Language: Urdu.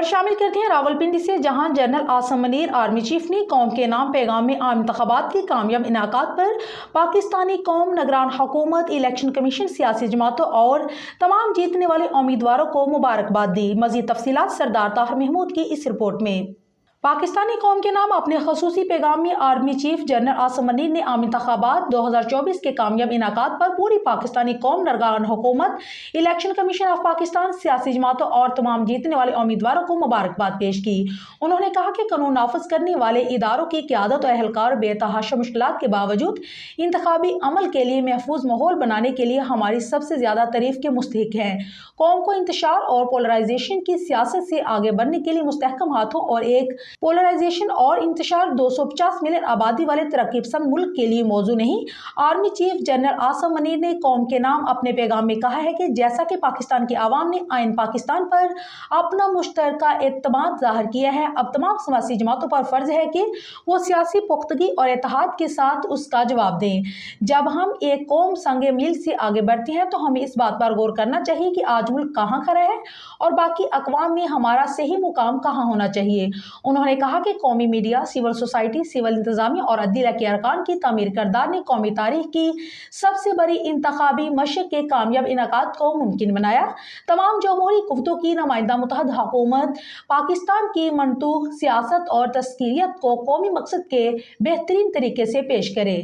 شامل کرتے ہیں راولپنڈی سے، جہاں general Asim Munir army chief نے قوم کے نام پیغام میں عام انتخابات کے کامیاب انعقاد پر پاکستانی قوم، نگران حکومت، الیکشن کمیشن، سیاسی جماعتوں اور تمام جیتنے والے امیدواروں کو مبارکباد دی۔ مزید تفصیلات سردار طاہر محمود کی اس رپورٹ میں۔ پاکستانی قوم کے نام اپنے خصوصی پیغام میں army chief general Asim Munir نے عام انتخابات 2024 کے کامیاب انعقاد پر پوری پاکستانی قوم، نگران حکومت، الیکشن کمیشن آف پاکستان، سیاسی جماعتوں اور تمام جیتنے والے امیدواروں کو مبارکباد پیش کی۔ انہوں نے کہا کہ قانون نافذ کرنے والے اداروں کی قیادت و اہلکار بے تحاشا مشکلات کے باوجود انتخابی عمل کے لیے محفوظ ماحول بنانے کے لیے ہماری سب سے زیادہ تعریف کے مستحق ہیں۔ قوم کو انتشار اور پولرائزیشن کی سیاست سے آگے بڑھنے کے لیے مستحکم ہاتھوں اور ایک پولرائزیشن اور انتشار 250 ملین آبادی والے ترقی پسند ملک کے لیے موضوع نہیں۔ Army chief general Asim Munir نے قوم کے نام اپنے پیغام میں کہا ہے کہ جیسا کہ پاکستان کے عوام نے آئین پاکستان پر اپنا مشترکہ اعتماد ظاہر کیا ہے، اب تمام سیاسی جماعتوں پر فرض ہے کہ وہ سیاسی پختگی اور اتحاد کے ساتھ اس کا جواب دیں۔ جب ہم ایک قوم سنگ میل سے آگے بڑھتے ہیں تو ہمیں اس بات پر غور کرنا چاہیے کہ آج ملک کہاں کھڑا ہے اور باقی اقوام میں ہمارا صحیح مقام کہاں ہونا چاہیے۔ انہوں نے کہا کہ قومی میڈیا، سول سوسائٹی، سول انتظامیہ اور عدلیہ کے ارکان کی تعمیر کردار نے قومی تاریخ کی سب سے بڑی انتخابی مشق کے کامیاب انعقاد کو ممکن بنایا۔ تمام جمہوری قوتوں کی نمائندہ متحدہ حکومت پاکستان کی منطوق سیاست اور تشکیلیت کو قومی مقصد کے بہترین طریقے سے پیش کرے۔